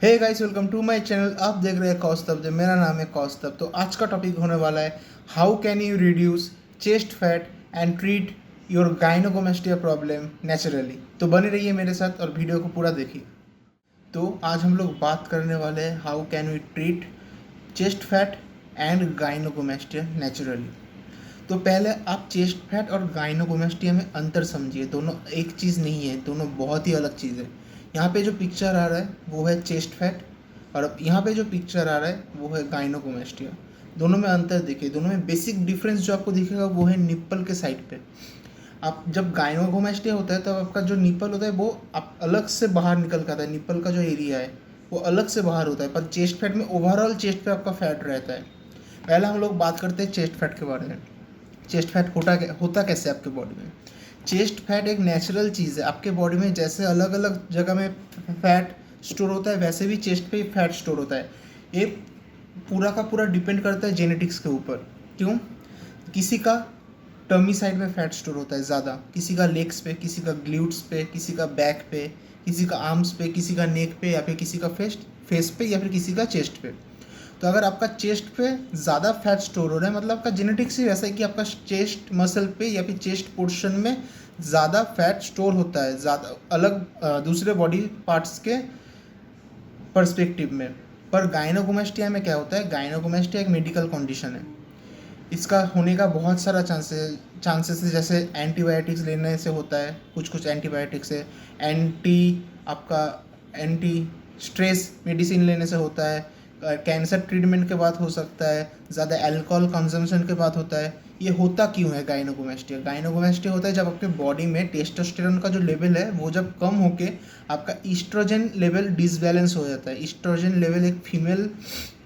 Hey guys, welcome to my channel. आप देख रहे हैं कौस्तभ। मेरा नाम है कौस्तभ। तो आज का टॉपिक होने वाला है how can you reduce chest fat and treat your gynaecomastia problem naturally. तो बने रहिए मेरे साथ और वीडियो को पूरा देखिए। तो आज हम लोग बात करने वाले हैं how can we treat chest fat and gynaecomastia naturally. तो पहले आप चेस्ट फैट और गाइनोकोमेस्टिया में अंतर समझिए। दोनों एक चीज़ नहीं है, दोनों बहुत ही अलग चीज़ है। यहाँ पे जो पिक्चर आ रहा है वो है चेस्ट फैट, और अब यहाँ पे जो पिक्चर आ रहा है वो है गाइनोकोमेस्टिया। दोनों में अंतर देखिए। दोनों में बेसिक डिफरेंस जो आपको दिखेगा वो है निप्पल के साइड पे। आप जब गाइनोकोमेस्टिया होता है तब आपका जो निप्पल होता है वो आप अलग से बाहर निकल के आता है। निप्पल का जो एरिया है वो अलग से बाहर होता है, पर चेस्ट फैट में ओवरऑल चेस्ट पे आपका फैट रहता है। पहले हम लोग बात करते हैं चेस्ट फैट के बारे में। चेस्ट फैट होता कैसे आपके बॉडी में। चेस्ट फैट एक नेचुरल चीज़ है आपके बॉडी में। जैसे अलग अलग जगह में फैट स्टोर होता है वैसे भी चेस्ट पे फैट स्टोर होता है। ये पूरा का पूरा डिपेंड करता है जेनेटिक्स के ऊपर। क्यों? किसी का टमी साइड में फैट स्टोर होता है ज़्यादा, किसी का लेग्स पे, किसी का ग्लूट्स पे, किसी का बैक पे, किसी का आर्म्स पे, किसी का नेक पे, या फिर किसी का फेस पे, या फिर किसी का चेस्ट पे। तो अगर आपका चेस्ट पे ज़्यादा फैट स्टोर हो रहा है मतलब आपका जेनेटिक्स ही वैसा है कि आपका चेस्ट मसल पे या फिर चेस्ट पोर्शन में ज़्यादा फैट स्टोर होता है, ज़्यादा अलग दूसरे बॉडी पार्ट्स के पर्सपेक्टिव में। पर गाइनोकोमेस्टिया में क्या होता है? गाइनोकोमेस्टिया एक मेडिकल कंडीशन है। इसका होने का बहुत सारा चांसेस है। जैसे एंटीबायोटिक्स लेने से होता है, कुछ एंटीबायोटिक्स है। एंटी स्ट्रेस मेडिसिन लेने से होता है। कैंसर ट्रीटमेंट के बाद हो सकता है। ज़्यादा अल्कोहल कंजम्पशन के बाद होता है। ये होता क्यों है गाइनोकोमेस्टिया? गाइनोकोमेस्टिया होता है जब आपके बॉडी में टेस्टोस्टेरोन का जो लेवल है वो जब कम होके आपका ईस्ट्रोजन लेवल डिसबैलेंस हो जाता है। ईस्ट्रोजन लेवल एक फीमेल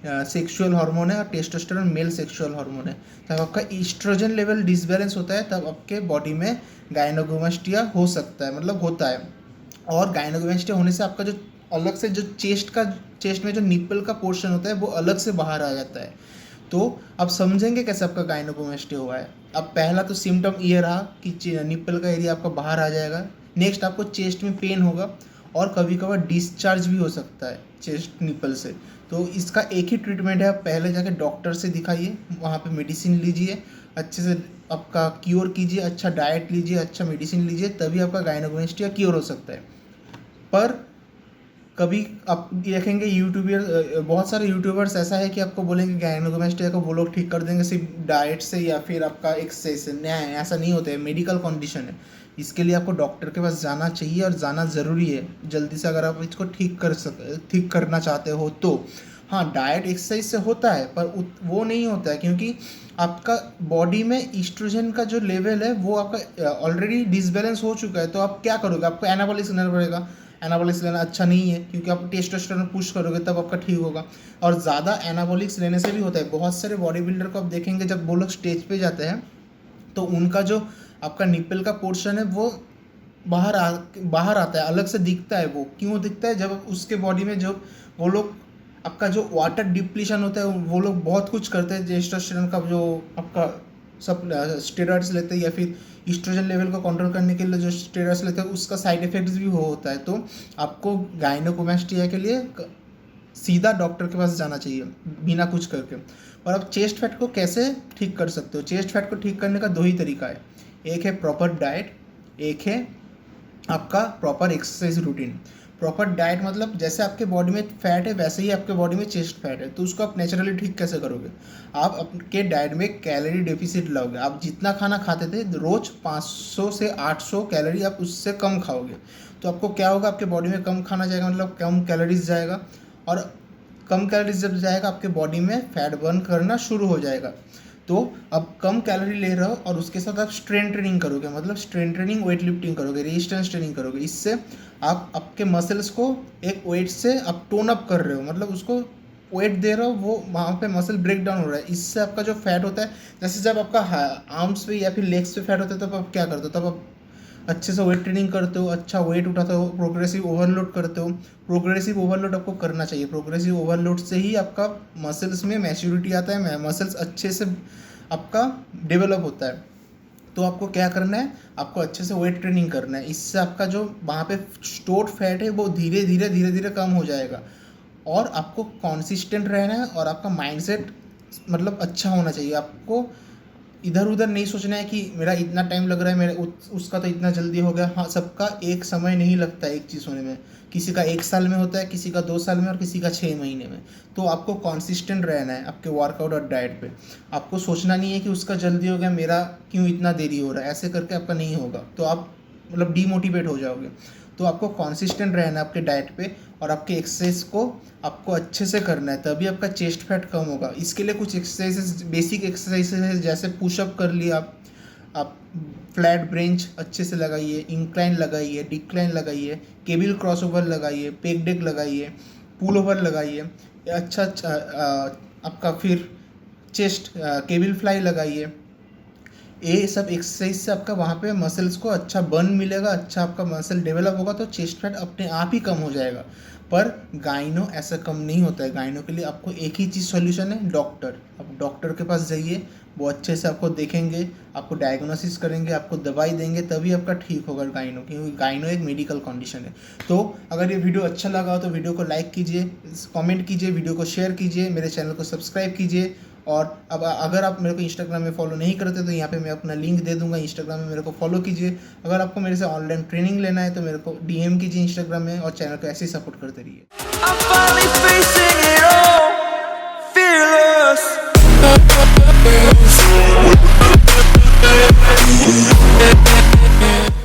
सेक्सुअल हार्मोन है और टेस्टोस्टेरोन मेल सेक्सुअल हार्मोन है। जब आपका ईस्ट्रोजन लेवल डिसबैलेंस होता है तब आपके बॉडी में गाइनोकोमेस्टिया हो सकता है, मतलब होता है। और गाइनोकोमेस्टिया होने से आपका जो अलग से जो चेस्ट में जो निप्पल का पोर्शन होता है वो अलग से बाहर आ जाता है। तो आप समझेंगे कैसे आपका गाइनोकोमेस्टिया हुआ है। अब पहला तो सिम्टम ये रहा कि निप्पल का एरिया आपका बाहर आ जाएगा। नेक्स्ट आपको चेस्ट में पेन होगा और कभी कभार डिस्चार्ज भी हो सकता है चेस्ट निप्पल से। तो इसका एक ही ट्रीटमेंट है, आप पहले जाके डॉक्टर से दिखाइए, वहाँ पे मेडिसिन लीजिए, अच्छे से आपका क्योर कीजिए, अच्छा डाइट लीजिए, अच्छा मेडिसिन लीजिए, तभी आपका गाइनोकोमेस्टिया क्योर हो सकता है। पर कभी आप देखेंगे यूट्यूबर, बहुत सारे यूट्यूबर्स ऐसा है कि आपको बोलेंगे गाइनोकोमेस्टिया को वो लोग ठीक कर देंगे सिर्फ डाइट से या फिर आपका एक्सरसाइज से। नहीं, ऐसा नहीं होता है। मेडिकल कंडीशन है, इसके लिए आपको डॉक्टर के पास जाना चाहिए और जाना ज़रूरी है जल्दी से, अगर आप इसको ठीक करना चाहते हो तो। हाँ, डाइट एक्सरसाइज से होता है पर वो नहीं होता है, क्योंकि आपका बॉडी में ईस्ट्रोजन का जो लेवल है वो आपका ऑलरेडी डिसबैलेंस हो चुका है। तो आप क्या करोगे? आपको एनाबॉलिक्स लेना पड़ेगा। एनाबॉलिक्स लेना अच्छा नहीं है क्योंकि आप टेस्टोस्टेरोन पुश करोगे तब आपका ठीक होगा। और ज़्यादा एनाबॉलिक्स लेने से भी होता है। बहुत सारे बॉडी बिल्डर को आप देखेंगे जब वो लोग स्टेज पे जाते हैं तो उनका जो आपका निप्पल का पोर्शन है वो बाहर आता है, अलग से दिखता है। वो क्यों दिखता है? जब उसके बॉडी में जो वो लोग आपका जो वाटर डिप्लीशन होता है वो लोग बहुत कुछ करते हैं। टेस्टोस्टेरोन का जो आपका सब स्टेरॉइड्स लेते हैं या फिर ईस्ट्रोजन लेवल को कंट्रोल करने के लिए जो स्टेरॉइड्स लेते हैं उसका साइड इफेक्ट्स भी होता है। तो आपको गाइनोकोमेस्टिया के लिए सीधा डॉक्टर के पास जाना चाहिए बिना कुछ करके। और आप चेस्ट फैट को कैसे ठीक कर सकते हो? चेस्ट फैट को ठीक करने का दो ही तरीका है। एक है प्रॉपर डाइट, एक है आपका proper exercise routine. Proper diet मतलब जैसे आपके बॉडी में फैट है वैसे ही आपके बॉडी में चेस्ट फैट है, तो उसको आप नेचुरली ठीक कैसे करोगे? आप आपके डाइट में कैलोरी डेफिसिट लाओगे। आप जितना खाना खाते थे रोज़ 500 से 800 कैलोरी आप उससे कम खाओगे। तो आपको क्या होगा? आपके बॉडी में कम खाना जाएगा, मतलब कम कैलोरीज जाएगा। और कम कैलोरीज जब जाएगा आपके बॉडी में फैट बर्न करना शुरू हो जाएगा। तो अब कम कैलोरी ले रहे हो और उसके साथ आप स्ट्रेन ट्रेनिंग करोगे, मतलब स्ट्रेन ट्रेनिंग वेट लिफ्टिंग करोगे, रेजिस्टेंस ट्रेनिंग करोगे। इससे आप आपके मसल्स को एक वेट से आप टोन अप कर रहे हो, मतलब उसको वेट दे रहे हो, वो वहाँ पे मसल ब्रेक डाउन हो रहा है। इससे आपका जो फैट होता है, जैसे जब आपका आर्म्स पे या फिर लेग्स पे फैट होता है तब आप क्या करते हो? तब आप अच्छे से वेट ट्रेनिंग करते हो, अच्छा वेट उठाते हो, प्रोग्रेसिव ओवरलोड करते हो। प्रोग्रेसिव ओवरलोड आपको करना चाहिए। प्रोग्रेसिव ओवरलोड से ही आपका मसल्स में मैच्योरिटी आता है, मसल्स अच्छे से आपका डेवलप होता है। तो आपको क्या करना है? आपको अच्छे से वेट ट्रेनिंग करना है। इससे आपका जो वहाँ पे स्टोर्ड फैट है वो धीरे धीरे कम हो जाएगा। और आपको कॉन्सिस्टेंट रहना है और आपका माइंडसेट मतलब अच्छा होना चाहिए। आपको इधर उधर नहीं सोचना है कि मेरा इतना टाइम लग रहा है, मेरे उसका तो इतना जल्दी हो गया। हाँ, सबका एक समय नहीं लगता है एक चीज़ होने में। किसी का 1 साल में होता है, किसी का 2 साल में और किसी का 6 महीने में। तो आपको कॉन्सिस्टेंट रहना है आपके वर्कआउट और डाइट पे। आपको सोचना नहीं है कि उसका जल्दी हो गया, मेरा क्यों इतना देरी हो रहा है। ऐसे करके आपका नहीं होगा, तो आप मतलब डीमोटिवेट हो जाओगे। तो आपको कॉन्सिस्टेंट रहना है आपके डाइट पे और आपके एक्सरसाइज को आपको अच्छे से करना है, तभी आपका चेस्ट फैट कम होगा। इसके लिए कुछ एक्सरसाइजेस, बेसिक एक्सरसाइजेस है, जैसे पुशअप कर लिया आप फ्लैट ब्रेंच अच्छे से लगाइए, इंक्लाइन लगाइए, डिक्लाइन लगाइए, केबल क्रॉसओवर लगाइए, पेक डेक लगाइए, पुल ओवर लगाइए। अच्छा आपका फिर चेस्ट केबल फ्लाई लगाइए। ये सब एक्सरसाइज से आपका वहाँ पे मसल्स को अच्छा बर्न मिलेगा, अच्छा आपका मसल डेवलप होगा, तो चेस्ट फैट अपने आप ही कम हो जाएगा। पर गाइनो ऐसा कम नहीं होता है। गाइनो के लिए आपको एक ही चीज़ सॉल्यूशन है, डॉक्टर। आप डॉक्टर के पास जाइए, वो अच्छे से आपको देखेंगे, आपको डायग्नोसिस करेंगे, आपको दवाई देंगे, तभी आपका ठीक होगा गाइनो, क्योंकि गाइनो एक मेडिकल कंडीशन है। तो अगर ये वीडियो अच्छा लगा हो तो वीडियो को लाइक कीजिए, कमेंट कीजिए, वीडियो को शेयर कीजिए, मेरे चैनल को सब्सक्राइब कीजिए। और अब अगर आप मेरे को इंस्टाग्राम में फॉलो नहीं करते तो यहाँ पे मैं अपना लिंक दे दूंगा, इंस्टाग्राम में मेरे को फॉलो कीजिए। अगर आपको मेरे से ऑनलाइन ट्रेनिंग लेना है तो मेरे को DM कीजिए इंस्टाग्राम में, और चैनल को ऐसे ही सपोर्ट करते रहिए।